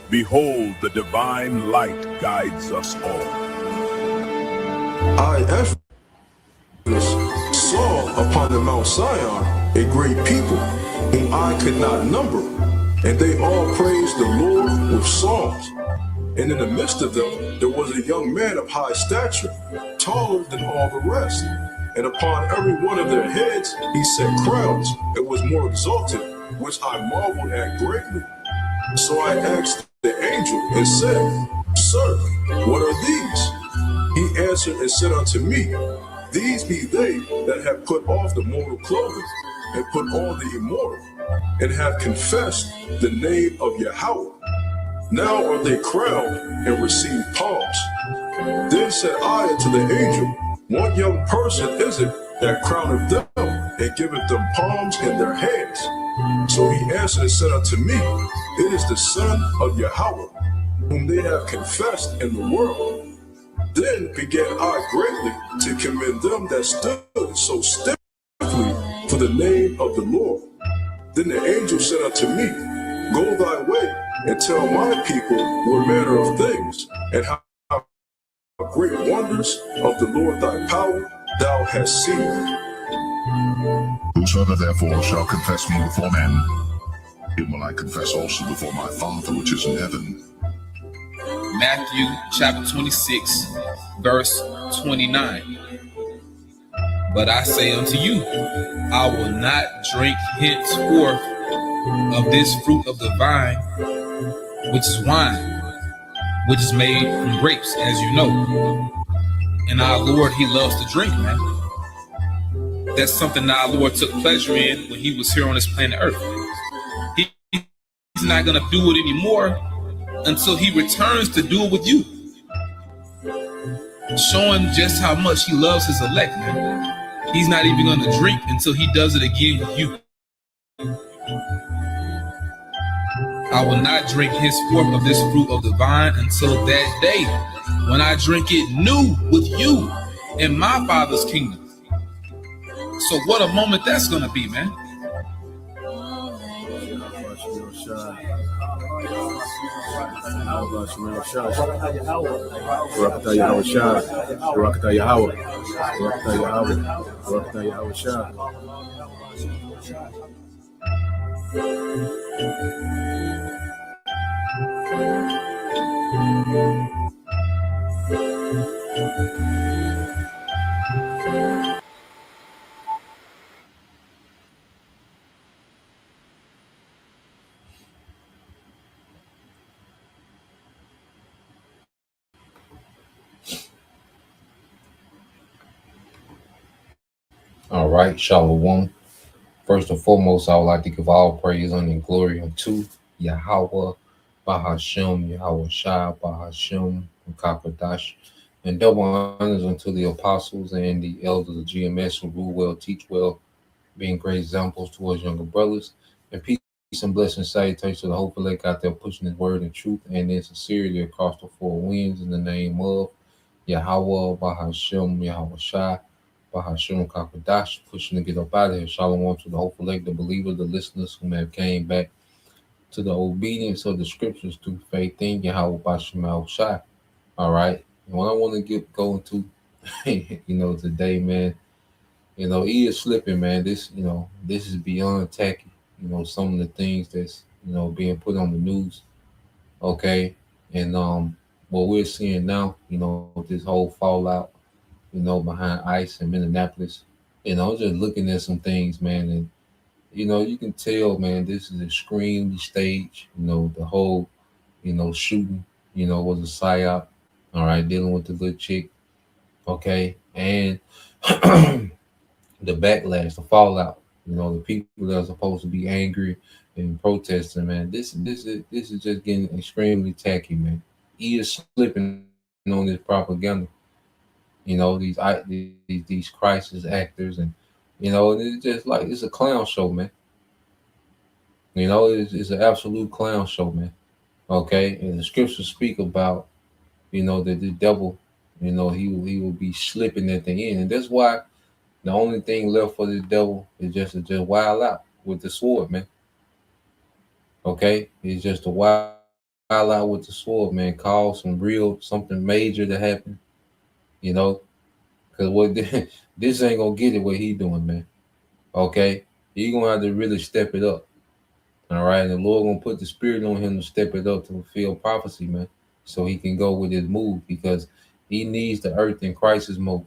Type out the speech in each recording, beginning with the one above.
Behold, the divine light guides us all. I, Ephesus, saw upon the Mount Sion a great people, whom I could not number, and they all praised the Lord with songs. And in the midst of them there was a young man of high stature, taller than all the rest. And upon every one of their heads he set crowns, and was more exalted, which I marveled at greatly. So I asked the angel and said, Sir, what are these? He answered and said unto me, These be they that have put off the mortal clothing, and put on the immortal, and have confessed the name of Yahweh. Now are they crowned and receive palms. Then said I unto the angel, What young person is it that crowneth them, and giveth them palms in their hands? So he answered and said unto me, It is the Son of Yahweh, whom they have confessed in the world. Then began I greatly to commend them that stood so stiffly for the name of the Lord. Then the angel said unto me, Go thy way, and tell my people what manner of things, and how great wonders of the Lord thy power thou hast seen. Whosoever therefore shall confess me before men, him will I confess also before my Father which is in heaven. Matthew chapter 26, verse 29. But I say unto you, I will not drink henceforth of this fruit of the vine, which is wine, which is made from grapes, as you know. And our Lord, he loves to drink, man. That's something that our Lord took pleasure in when he was here on this planet Earth. He's not going to do it anymore until he returns to do it with you. Showing just how much he loves his elect, man. He's not even going to drink until he does it again with you. I will not drink henceforth of this fruit of the vine until that day when I drink it new with you in my Father's kingdom. So what a moment that's going to be, man. All right, Shalom. First and foremost, I would like to give all praise and glory unto Yahweh, Bahashem, Yahweh Shai, Bahashem, Kakadash, and double honors unto the apostles and the elders of GMS who rule well, teach well, being great examples towards younger brothers. And peace and blessings, salutations to the hopeful elect out there pushing his word and truth and in sincerity across the four winds in the name of Yahweh, Bahashem, Yahweh Shai, Bahashim Kakadash, pushing to get up out of here. Shalom to the hopeful elect, the believers, the listeners who may have came back to the obedience of the scriptures through faith in Yahweh Bashim Shai. All right. And what I want to get going to, today, man, he is slipping, man. This is beyond tacky. Some of the things that's, being put on the news. Okay. And what we're seeing now, this whole fallout, behind ICE in Minneapolis. Just looking at some things, man, and you can tell, man, this is extremely staged. The whole, shooting, was a psyop. All right, dealing with the good chick, okay, and the backlash, the fallout. The people that are supposed to be angry and protesting, man. This is just getting extremely tacky, man. He is slipping on this propaganda. These crisis actors, and it's just like it's a clown show, man. It's an absolute clown show, man. Okay, and the scriptures speak about that the devil, he will be slipping at the end, and that's why the only thing left for the devil is just to just wild out with the sword, man. Okay, it's just to wild out with the sword, man, cause something major to happen, you know, because what this ain't gonna get it what he doing, man. Okay, he gonna have to really step it up. All right, and the Lord gonna put the spirit on him to step it up to fulfill prophecy, man, so he can go with his move because he needs the earth in crisis mode.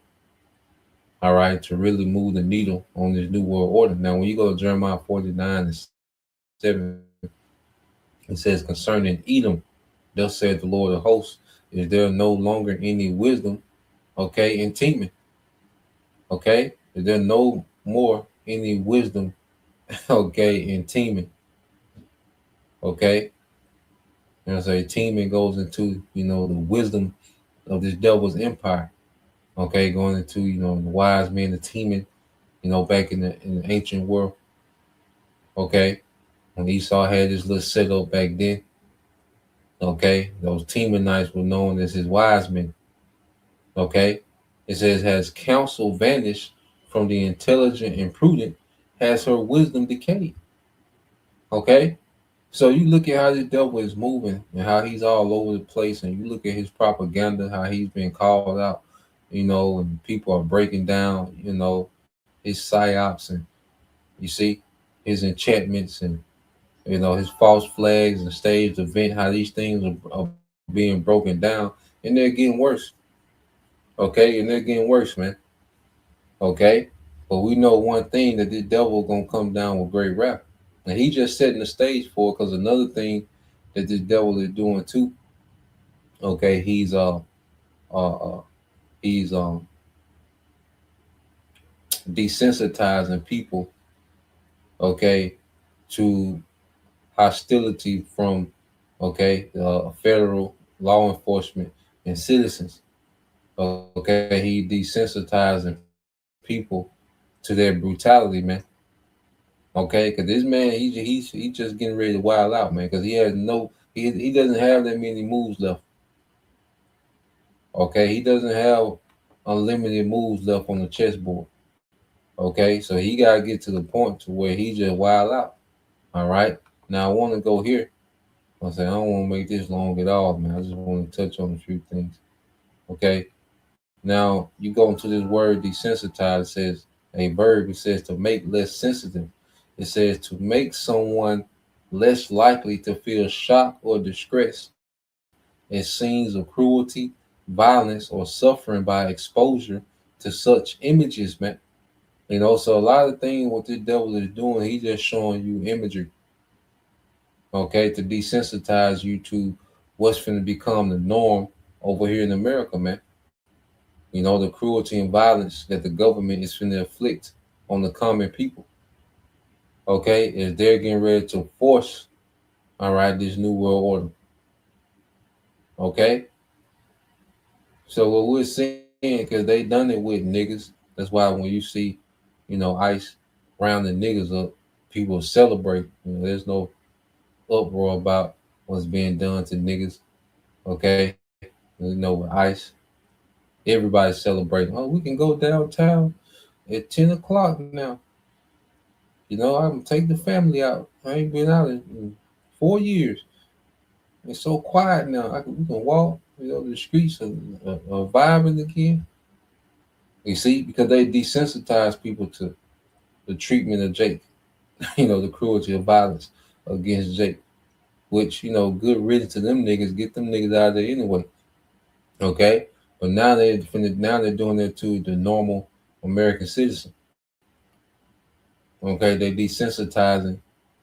All right, to really move the needle on this new world order. Now, when you go to Jeremiah 49:7, it says concerning Edom, thus said the Lord of hosts, is there no longer any wisdom, okay, in Teman, okay? Is there no more any wisdom, okay, in Teman, okay? And I say Teman goes into, the wisdom of this devil's empire, okay, going into, the wise men, the Teman, back in the ancient world, okay? When Esau had this little setup back then, okay, those Temanites were known as his wise men, okay? It says, has counsel vanished from the intelligent and prudent, has her wisdom decayed, okay? So you look at how the devil is moving and how he's all over the place, and you look at his propaganda, how he's been called out, and people are breaking down, his psyops and you see his enchantments and his false flags and staged event, how these things are being broken down, and they're getting worse. Okay, and they're getting worse, man. Okay, but we know one thing that the devil gonna come down with great wrath, and he just setting the stage for it. Because another thing that this devil is doing too. Okay, uh, uh he's desensitizing people. Okay, to hostility from federal law enforcement and citizens. Okay, he desensitizing people to their brutality, man. Okay, because this man, he just getting ready to wild out, man. Because he doesn't have that many moves left. Okay, he doesn't have unlimited moves left on the chessboard. Okay, so he gotta get to the point to where he just wild out. All right. Now I want to go here. I don't want to make this long at all, man. I just want to touch on a few things. Okay. Now you go into this word desensitize. It says a verb. It says to make less sensitive. It says to make someone less likely to feel shock or distress at scenes of cruelty, violence, or suffering by exposure to such images, man. So a lot of things what the devil is doing, he just showing you imagery, okay, to desensitize you to what's going to become the norm over here in America, man. The cruelty and violence that the government is going to inflict on the common people, okay, is they're getting ready to force, all right, this new world order, okay. So what we're seeing, because they done it with niggas, that's why when you see, ICE rounding niggas up, people celebrate. There's no uproar about what's being done to niggas, okay. With ICE, everybody's celebrating. Oh, we can go downtown at 10 o'clock now. I can take the family out. I ain't been out in 4 years. It's so quiet now. We can walk. The streets are vibing again. You see, because they desensitize people to the treatment of Jake. The cruelty of violence against Jake. Which good riddance to them niggas. Get them niggas out of there anyway. Okay, but now they're doing that to the normal American citizen. Okay, they desensitizing.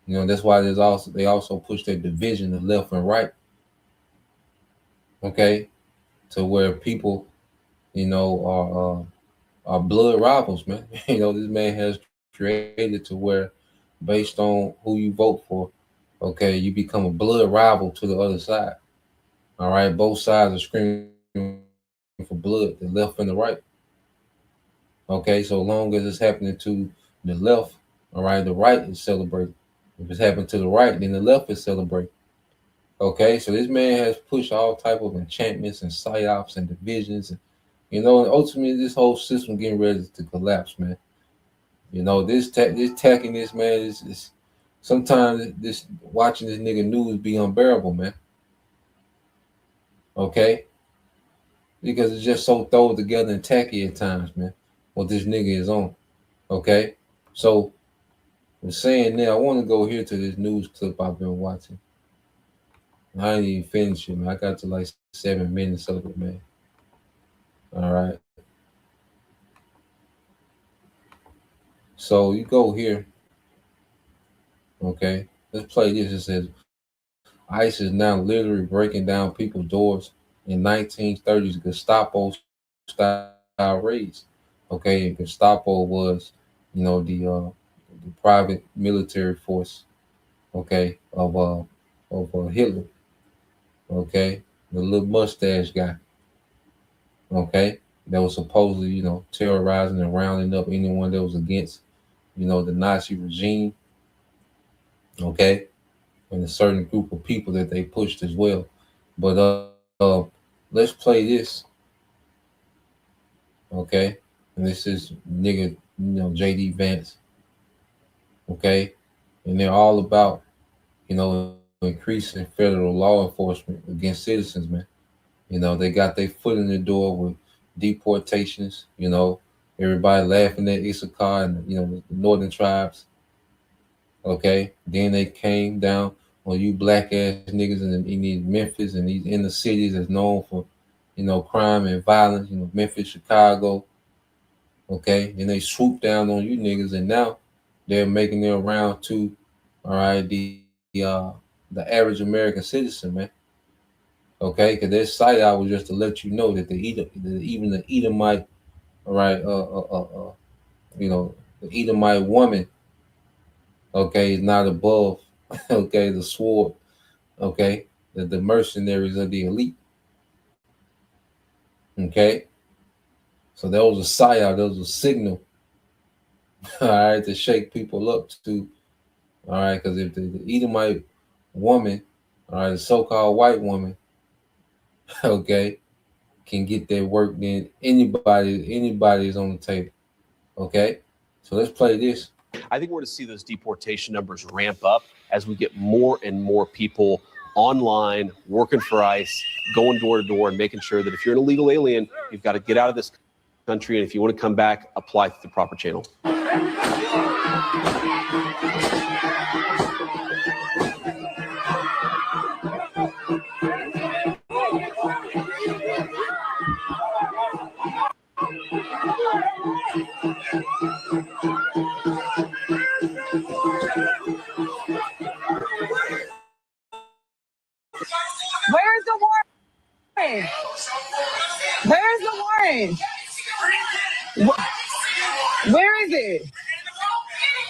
That's why they also push that division of left and right. Okay, to where people are blood rivals, man. This man has created to where, based on who you vote for, okay, you become a blood rival to the other side. All right, both sides are screaming for blood, the left and the right. Okay, so long as it's happening to the left, all right, the right is celebrating. If it's happening to the right, then the left is celebrating. Okay, so this man has pushed all type of enchantments and psyops and divisions, and ultimately this whole system getting ready to collapse, man. This tackiness, man, is sometimes this watching this nigga news be unbearable, man. Okay, because it's just so thrown together and tacky at times, man. What this nigga is on. Okay, so I'm saying now, I want to go here to this news clip I've been watching. I ain't even finished it, man. I got to like 7 minutes of it, man. All right. So you go here. Okay. Let's play this. It says ICE is now literally breaking down people's doors in 1930s Gestapo style raids. Okay, and Gestapo was, the private military force. Okay, of Hitler. Okay, the little mustache guy. Okay, that was supposedly, terrorizing and rounding up anyone that was against, the Nazi regime. Okay, and a certain group of people that they pushed as well. But let's play this. Okay, and this is nigga, JD Vance. Okay, and they're all about, increasing federal law enforcement against citizens, man. They got their foot in the door with deportations. Everybody laughing at Issachar and the northern tribes. Okay, then they came down on you black ass niggas in these Memphis and these inner cities that's known for, crime and violence. Memphis, Chicago. Okay, and they swooped down on you niggas, and now they're making their round to, all right, the average American citizen, man. Okay, because their site out was just to let you know that even the Edomite, all right, the Edomite woman, okay, is not above, okay, the sword, okay, the mercenaries of the elite. Okay, so that was a psyop, that was a signal, all right, to shake people up to, all right, because if the Edomite woman, all right, the so-called white woman, okay, can get their work, then anybody is on the table. Okay, so let's play this. I think we're going to see those deportation numbers ramp up as we get more and more people online, working for ICE, going door to door, and making sure that if you're an illegal alien, you've got to get out of this country. And if you want to come back, apply through the proper channel. Where's the warrant? Where's the warrant? Where is it?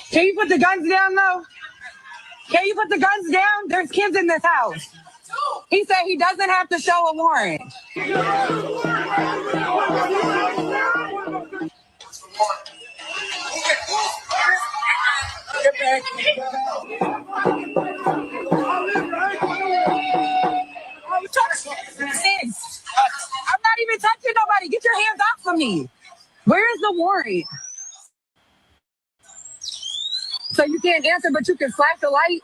Can you put the guns down, though? Can you put the guns down? There's kids in this house. He said he doesn't have to show a warrant. Get back. I'm not even touching nobody. Get your hands off of me. Where is the warrant? So you can't answer, but you can flash the light?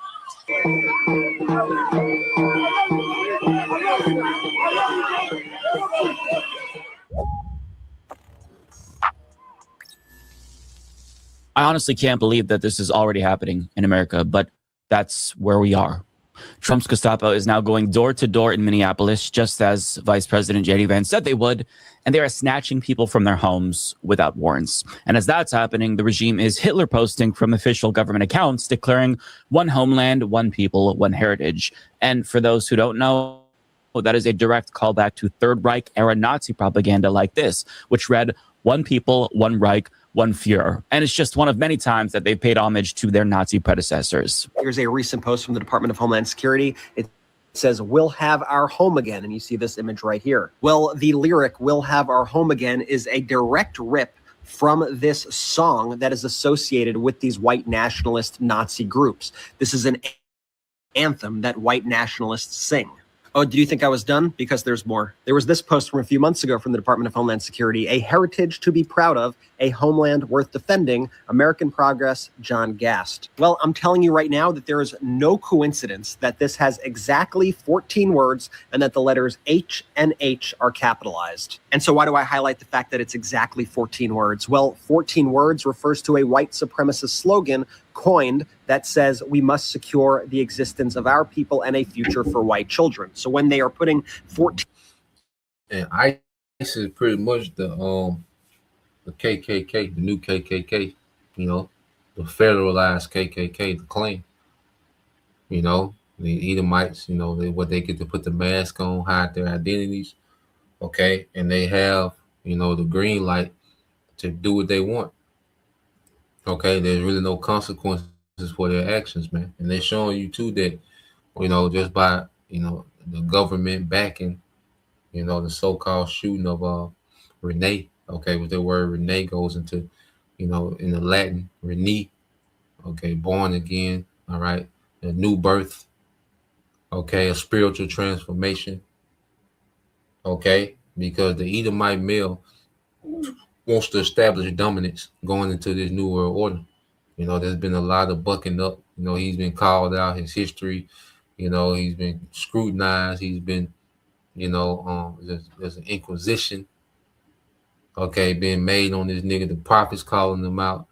I honestly can't believe that this is already happening in America, but that's where we are. Trump's Gestapo is now going door to door in Minneapolis, just as Vice President JD Vance said they would, and they are snatching people from their homes without warrants. And as that's happening, the regime is Hitler posting from official government accounts declaring one homeland, one people, one heritage. And for those who don't know, that is a direct callback to Third Reich era Nazi propaganda like this, which read, one people, one Reich, one Führer. And it's just one of many times that they've paid homage to their Nazi predecessors. Here's a recent post from the Department of Homeland Security. It says, we'll have our home again. And you see this image right here. Well, the lyric, we'll have our home again, is a direct rip from this song that is associated with these white nationalist Nazi groups. This is an anthem that white nationalists sing. Oh, do you think I was done? Because there's more. There was this post from a few months ago from the Department of Homeland Security, a heritage to be proud of, a homeland worth defending, American progress, John Gast. Well, I'm telling you right now that there is no coincidence that this has exactly 14 words and that the letters H and H are capitalized. And so why do I highlight the fact that it's exactly 14 words? Well, 14 words refers to a white supremacist slogan coined that says we must secure the existence of our people and a future for white children. So when they are putting 14, And ICE is pretty much the KKK, the new KKK, you know, the federalized KKK, the Klan. You know, the Edomites, you know, what they get to put the mask on, hide their identities, okay, and they have, you know, the green light to do what they want. Okay, there's really no consequences for their actions, man. And they're showing you too that, you know, just by, you know, the government backing, you know, the so-called shooting of Renee. Okay, with the word Renee goes into, you know, in the Latin, Rene, okay, born again, all right, a new birth, okay, a spiritual transformation, okay, because the Edomite male wants to establish dominance going into this new world order. You know, there's been a lot of bucking up. You know, he's been called out, his history. You know, he's been scrutinized. He's been, you know, there's an inquisition, okay, being made on this nigga. The prophets calling him out,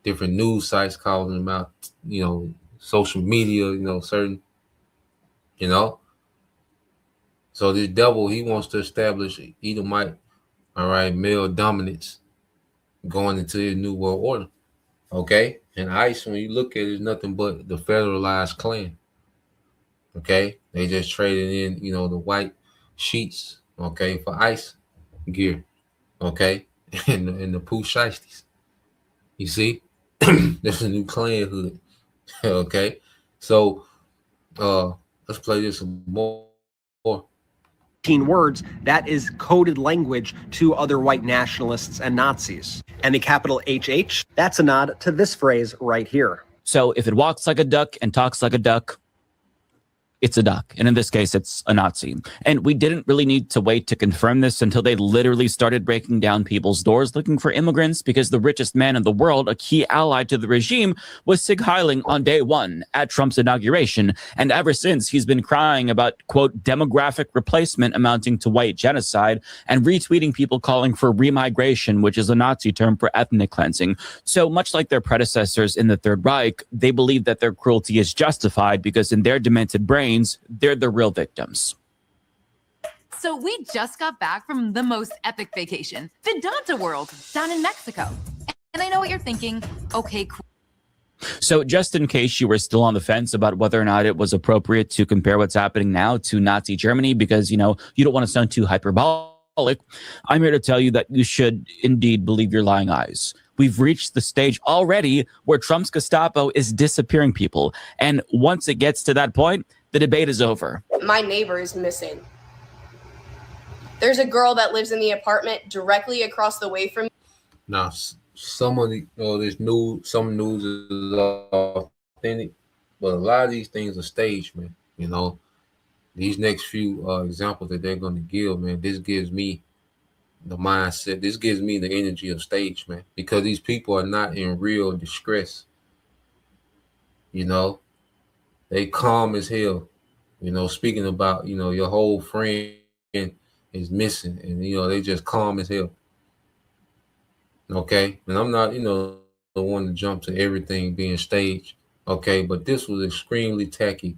different news sites calling him out, you know, social media, you know, certain, you know. So this devil, he wants to establish Edomite, all right, male dominance going into the new world order. Okay, and ICE, when you look at it, is nothing but the federalized Klan. Okay, they just traded in, you know, the white sheets, okay, for ICE gear, okay, and the poo shiesties. You see, there's a new Klan hood. Okay, so let's play this some more. 15 words, that is coded language to other white nationalists and Nazis. And the capital HH, that's a nod to this phrase right here. So if it walks like a duck and talks like a duck, it's a duck. And in this case, it's a Nazi. And we didn't really need to wait to confirm this until they literally started breaking down people's doors looking for immigrants, because the richest man in the world, a key ally to the regime, was Sig Heiling on day one at Trump's inauguration. And ever since, he's been crying about, quote, demographic replacement amounting to white genocide, and retweeting people calling for remigration, which is a Nazi term for ethnic cleansing. So much like their predecessors in the Third Reich, they believe that their cruelty is justified because in their demented brains, they're the real victims. So we just got back from the most epic vacation, the Donta World, down in Mexico. And I know what you're thinking. Okay, cool. So just in case you were still on the fence about whether or not it was appropriate to compare what's happening now to Nazi Germany, because, you know, you don't want to sound too hyperbolic, I'm here to tell you that you should indeed believe your lying eyes. We've reached the stage already where Trump's Gestapo is disappearing people. And once it gets to that point, the debate is over. My neighbor is missing. There's a girl that lives in the apartment directly across the way from me. Now, some of the, you know, this news, some news is authentic, but a lot of these things are staged, man. You know, these next few examples that they're going to give, man, this gives me the mindset. This gives me the energy of stage, man, because these people are not in real distress. You know, they calm as hell. You know, speaking about, you know, your whole friend is missing, and, you know, they just calm as hell. Okay, and I'm not, you know, the one to jump to everything being staged. Okay, but this was extremely tacky.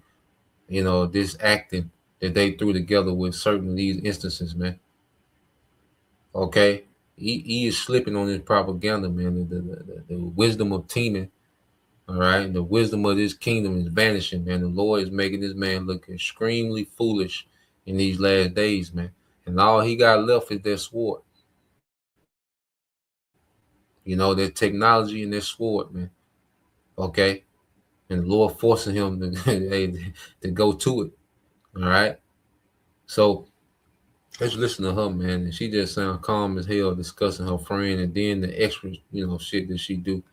You know, this acting that they threw together with certain of these instances, man. Okay, he is slipping on his propaganda, man. The wisdom of teaming, all right, the wisdom of this kingdom is vanishing, man. The Lord is making this man look extremely foolish in these last days, man. And all he got left is their sword. You know, their technology and their sword, man. Okay, and the Lord forcing him to go to it. All right, so let's listen to her, man. And she just sounds calm as hell discussing her friend, and then the extra, you know, shit that she do.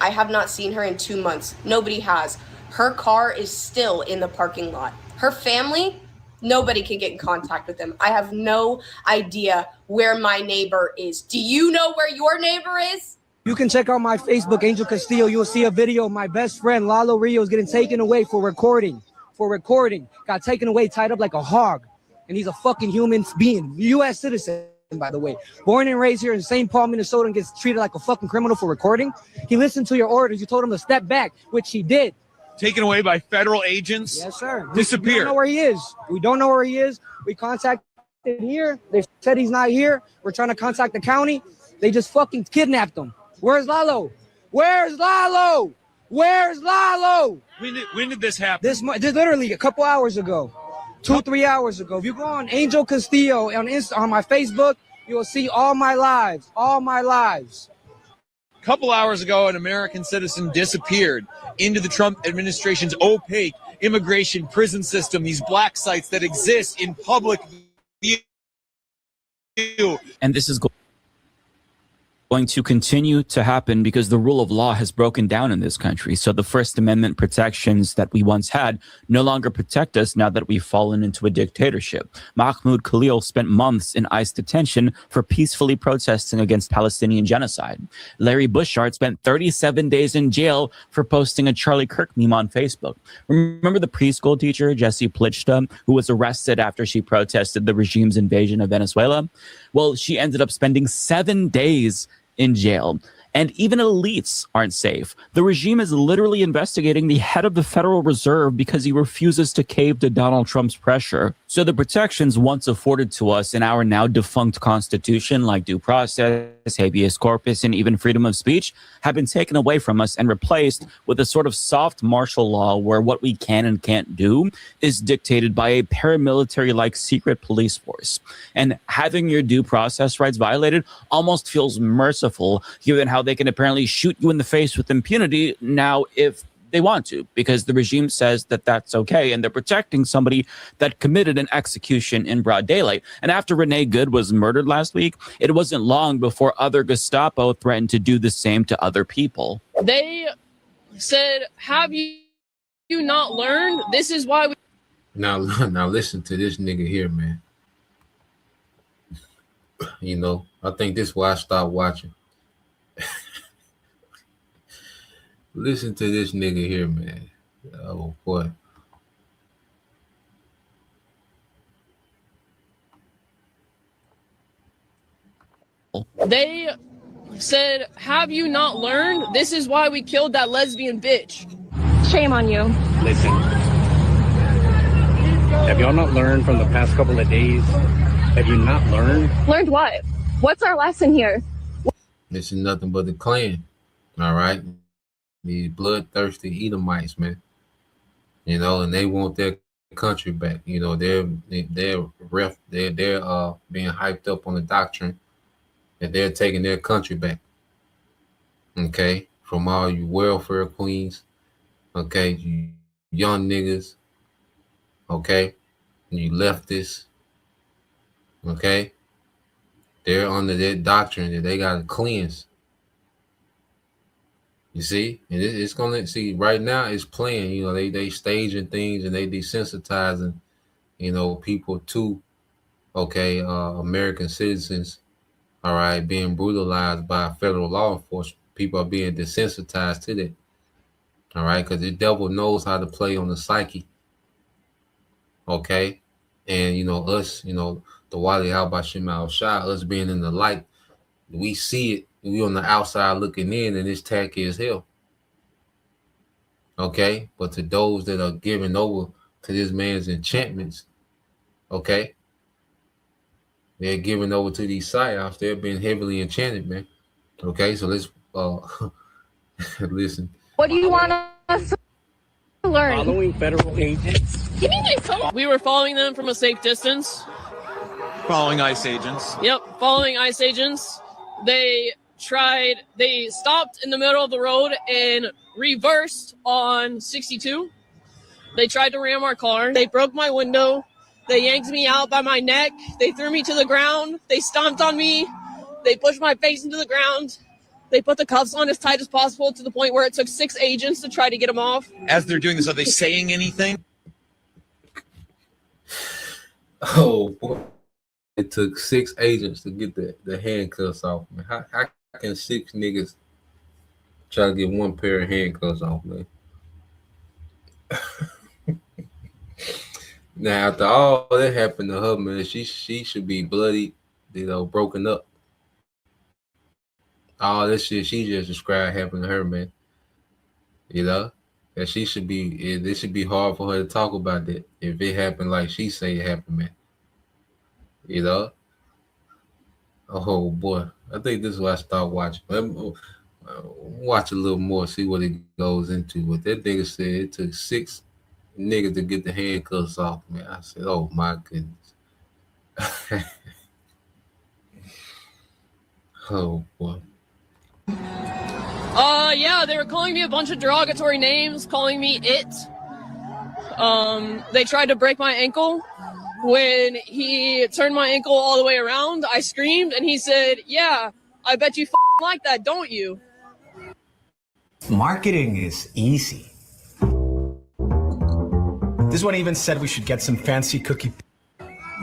I have not seen her in 2 months. Nobody has. Her car is still in the parking lot. Her family, Nobody can get in contact with him. I have no idea where my neighbor is. Do you know where your neighbor is? You can check out my Facebook, Angel Castillo. You'll see a video of my best friend, Lalo Rios, getting taken away for recording. Got taken away, tied up like a hog. And he's a fucking human being. U.S. citizen, by the way. Born and raised here in St. Paul, Minnesota, and gets treated like a fucking criminal for recording. He listened to your orders. You told him to step back, which he did. Taken away by federal agents? Yes, sir. Disappeared. We don't know where he is. We don't know where he is. We contacted here. They said he's not here. We're trying to contact the county. They just fucking kidnapped him. Where's Lalo? Where's Lalo? Where's Lalo? When did this happen? This literally a couple hours ago. 2-3 hours ago. If you go on Angel Castillo on my Facebook, you will see all my lives. A couple hours ago, an American citizen disappeared into the Trump administration's opaque immigration prison system, these black sites that exist in public view. And this is going to continue to happen because the rule of law has broken down in this country. So the First Amendment protections that we once had no longer protect us now that we've fallen into a dictatorship. Mahmoud Khalil spent months in ICE detention for peacefully protesting against Palestinian genocide. Larry Bushart spent 37 days in jail for posting a Charlie Kirk meme on Facebook. Remember the preschool teacher, Jessie Plichta, who was arrested after she protested the regime's invasion of Venezuela? Well, she ended up spending 7 days in jail. And even elites aren't safe. The regime is literally investigating the head of the Federal Reserve because he refuses to cave to Donald Trump's pressure. So the protections once afforded to us in our now defunct Constitution, like due process, habeas corpus, and even freedom of speech, have been taken away from us and replaced with a sort of soft martial law where what we can and can't do is dictated by a paramilitary-like secret police force. And having your due process rights violated almost feels merciful, given how they can apparently shoot you in the face with impunity now if they want to, because the regime says that that's okay, and they're protecting somebody that committed an execution in broad daylight. And after Renee Good was murdered last week, it wasn't long before other Gestapo threatened to do the same to other people. They said, have you not learned? This is why we... Now listen to this nigga here, man. You know, I think this is why I stopped watching. Listen to this nigga here, man. Oh boy. They said, have you not learned? This is why we killed that lesbian bitch. Shame on you. Listen, have y'all not learned from the past couple of days? Have you not learned? Learned what? What's our lesson here? This is nothing but the Klan. All right. These bloodthirsty Edomites, man. You know, and they want their country back. You know, they're being hyped up on the doctrine that they're taking their country back. Okay, from all you welfare queens, okay, you young niggas, okay, you leftists, okay, they're under their doctrine that they gotta cleanse. You see, and it's gonna see right now it's playing. You know, they staging things and they desensitizing, you know, people to, okay, American citizens, all right, being brutalized by federal law enforcement. People are being desensitized to that, all right, because the devil knows how to play on the psyche, okay, and you know us, you know, the Wali Habashim Al Shah, us being in the light, we see it. We on the outside looking in, and it's tacky as hell. Okay, but to those that are given over to this man's enchantments, okay, they're given over to these psyops. They're being heavily enchanted, man. Okay, so let's listen. What do you want us to learn? Following federal agents. Give me my phone. We were following them from a safe distance. Following ICE agents. Yep, following ICE agents. They stopped in the middle of the road and reversed on 62. They tried to ram our car. They broke my window. They yanked me out by my neck. They threw me to the ground. They stomped on me. They pushed my face into the ground. They put the cuffs on as tight as possible to the point where it took 6 agents to try to get them off. As they're doing this, are they saying anything? Oh boy. It took 6 agents to get the handcuffs off, man. How can 6 niggas try to get one pair of handcuffs off, man? Now, after all that happened to her, man, she should be bloody, broken up. All this shit she just described happened to her, man. You know? That she should be, it should be hard for her to talk about that if it happened like she say it happened, man. You know? Oh boy, I think this is what I start watching. Watch a little more, see what it goes into. But that nigga said it took 6 niggas to get the handcuffs off, man. I said, oh my goodness. Oh boy. Yeah, they were calling me a bunch of derogatory names, calling me it. They tried to break my ankle. When he turned my ankle all the way around, I screamed, and he said, yeah, I bet you like that, don't you? Marketing is easy. This one even said we should get some fancy cookie.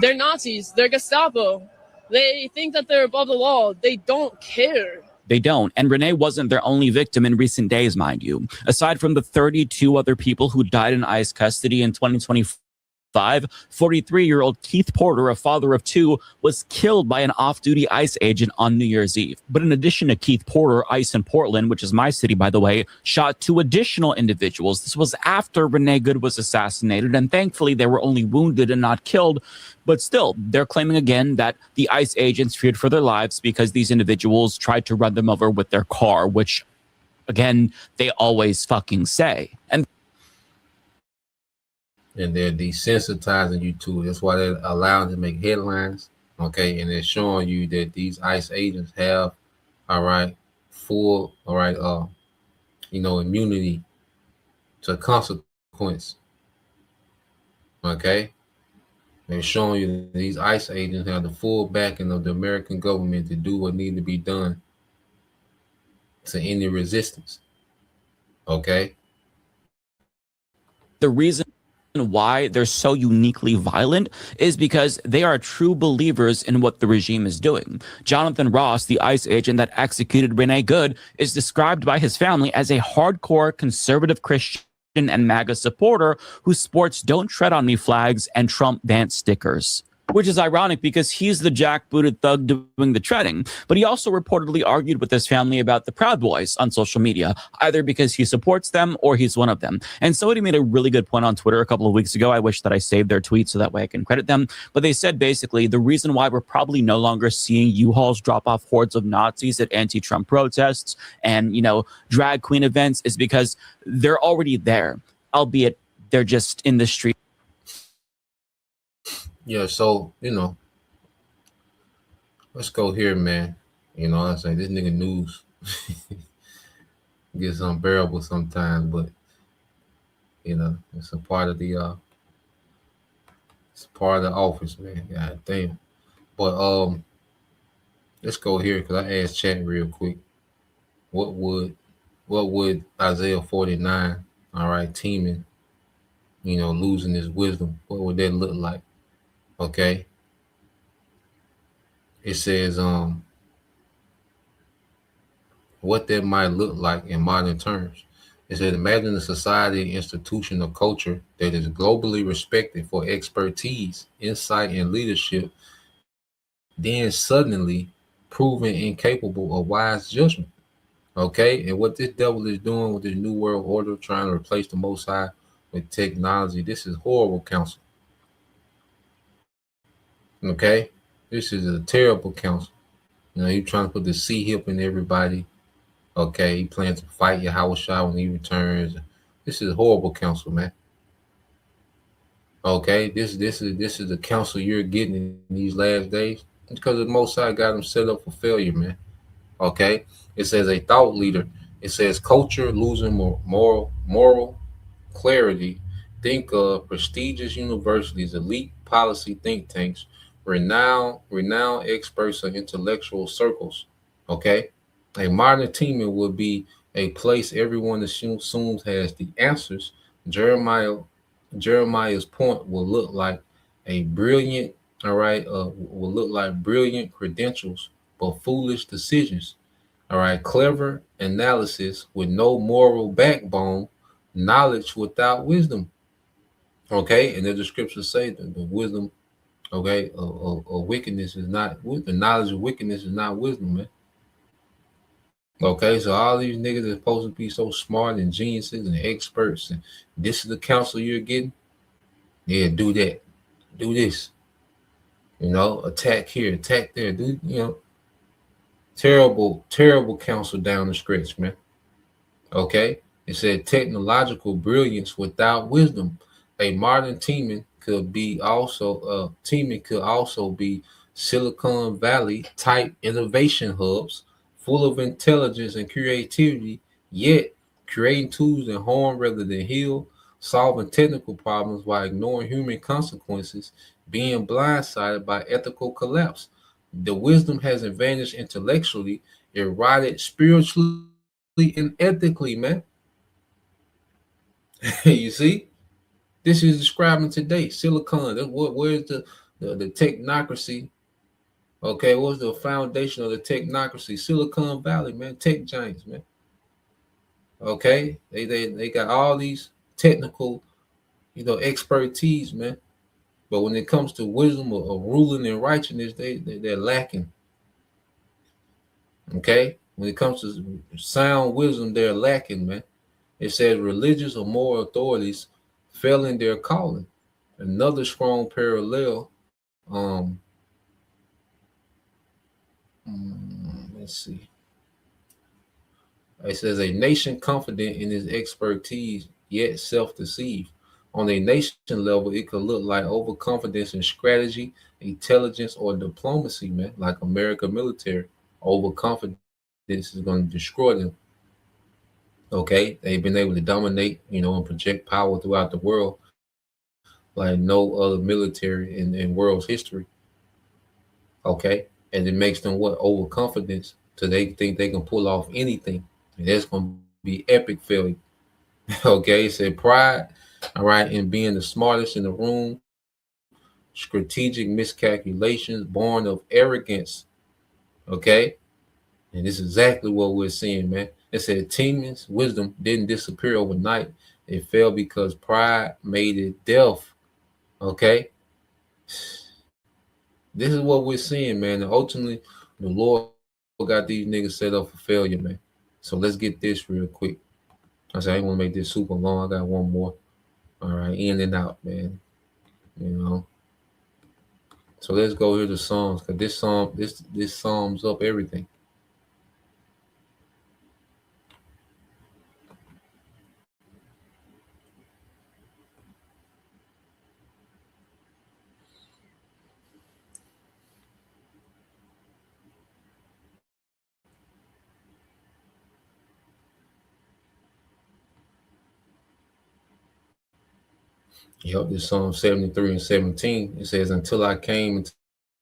They're Nazis. They're Gestapo. They think that they're above the law. They don't care. They don't. And Renee wasn't their only victim in recent days, mind you. Aside from the 32 other people who died in ICE custody in 2025, 43-year-old Keith Porter, a father of 2, was killed by an off-duty ICE agent on New Year's Eve. But in addition to Keith Porter, ICE in Portland, which is my city, by the way, shot 2 additional individuals. This was after Renee Good was assassinated, and thankfully they were only wounded and not killed. But still, they're claiming again that the ICE agents feared for their lives because these individuals tried to run them over with their car, which, again, they always fucking say. And they're desensitizing you to it. That's why they're allowing to make headlines, okay? And they're showing you that these ICE agents have, full, immunity to consequence, okay? They're showing you that these ICE agents have the full backing of the American government to do what needs to be done to any resistance, okay? The reason why they're so uniquely violent is because they are true believers in what the regime is doing. Jonathan Ross, the ICE agent that executed Renee Good, is described by his family as a hardcore conservative Christian and MAGA supporter who sports "Don't Tread on Me" flags and Trump dance stickers. Which is ironic because he's the jackbooted thug doing the treading. But he also reportedly argued with his family about the Proud Boys on social media, either because he supports them or he's one of them. And somebody made a really good point on Twitter a couple of weeks ago. I wish that I saved their tweet so that way I can credit them. But they said basically the reason why we're probably no longer seeing U-Hauls drop off hordes of Nazis at anti-Trump protests and, drag queen events is because they're already there, albeit they're just in the street. Yeah, so, let's go here, man. I say this nigga news gets unbearable sometimes, but it's a part of the office, man. God damn. But let's go here because I asked chat real quick. What would Isaiah 49, teaming, losing his wisdom, what would that look like? Okay. It says what that might look like in modern terms. It says imagine a society, institution, or culture that is globally respected for expertise, insight, and leadership, then suddenly proven incapable of wise judgment. Okay, and what this devil is doing with this new world order, trying to replace the Most High with technology, this is horrible counsel. Okay, this is a terrible counsel. You're trying to put the C-hip in everybody. Okay, he plans to fight Yahushua when he returns. This is horrible counsel, man. Okay, this is the counsel you're getting in these last days because the Most High got him set up for failure, man. Okay, it says a thought leader. It says culture losing moral clarity. Think of prestigious universities, elite policy think tanks, renowned experts in intellectual circles. Okay, a modern teaming would be a place everyone assumes has the answers. Jeremiah's point will look like A brilliant, all right, will look like brilliant credentials, but foolish decisions. All right, clever analysis with no moral backbone, knowledge without wisdom. Okay, and the scriptures say that the wisdom, okay, of wickedness is not the knowledge of wickedness is not wisdom, man. Okay, so all these niggas are supposed to be so smart and geniuses and experts, and this is the counsel you're getting. Yeah, do that, do this. Attack here, attack there. Do terrible, terrible counsel down the stretch, man. Okay, it said technological brilliance without wisdom. A modern teaming could also be Silicon Valley type innovation hubs, full of intelligence and creativity, yet creating tools that harm rather than heal, solving technical problems while ignoring human consequences, being blindsided by ethical collapse. The wisdom has advantaged intellectually, eroded spiritually and ethically, man. You see, this is describing today Silicon. Where's the technocracy? Okay, what's the foundation of the technocracy? Silicon Valley, man, tech giants, man. Okay, they got all these technical, expertise, man. But when it comes to wisdom or ruling and righteousness, they're lacking. Okay, when it comes to sound wisdom, they're lacking, man. It says religious or moral authorities fail in their calling. Another strong parallel. Let's see. It says a nation confident in its expertise yet self-deceived. On a nation level, it could look like overconfidence in strategy, intelligence, or diplomacy, man. Like America military, overconfidence is going to destroy them. Okay, they've been able to dominate, and project power throughout the world like no other military in world's history. Okay, and it makes them what overconfidence, so they think they can pull off anything, and that's going to be epic failure. Okay, it said pride, all right, in being the smartest in the room, strategic miscalculations born of arrogance. Okay, and this is exactly what we're seeing, man. It said Timon's wisdom didn't disappear overnight. It fell because pride made it deaf. Okay. This is what we're seeing, man. And ultimately, the Lord got these niggas set up for failure, man. So let's get this real quick. I said I ain't want to make this super long. I got one more. All right, in and out, man. So let's go here to Psalms, because this sums up everything. Yep, this Psalm 73 and 17. It says, until I came into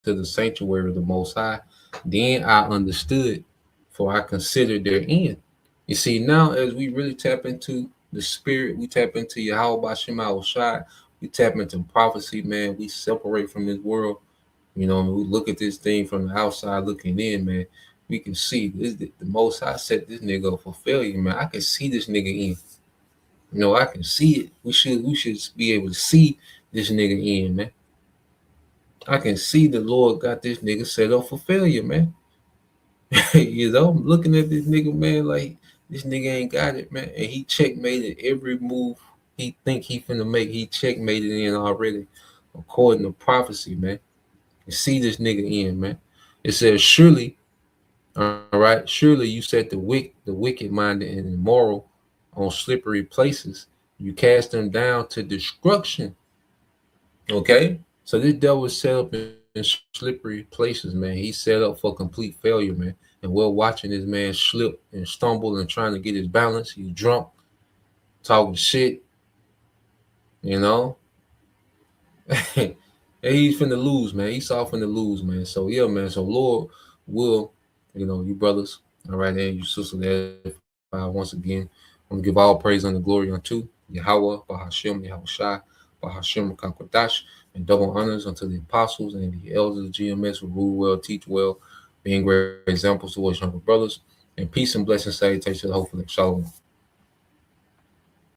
the sanctuary of the Most High, then I understood, for I considered their end. You see, now as we really tap into the spirit, we tap into Yahweh Bashim Shai, we tap into prophecy, man. We separate from this world. We look at this thing from the outside looking in, man. We can see this the Most High set this nigga up for failure, man. I can see this nigga in. I can see it. We should be able to see this nigga in, man. I can see the Lord got this nigga set up for failure, man. I'm looking at this nigga, man, like this nigga ain't got it, man. And he checkmated every move he think he finna make. He checkmated in already, according to prophecy, man. You see this nigga in, man. It says, surely, all right, surely you set the wicked minded and immoral on slippery places. You cast them down to destruction. Okay, so this devil is set up in slippery places, man. He's set up for complete failure, man. And we're watching this man slip and stumble and trying to get his balance. He's drunk, talking shit, and he's finna lose, man. He's all finna lose, man. So yeah, man. So Lord will, you brothers, all right, and you sisters there, once again, I want to give all praise and the glory unto Yahweh, Bahashem, Yahweh Shai, Bahashem, Kakwadash. and double honors unto the apostles and the elders of GMS who rule well, teach well, being great examples to us younger brothers. And peace and blessings, salutations, hopefully. Shalom.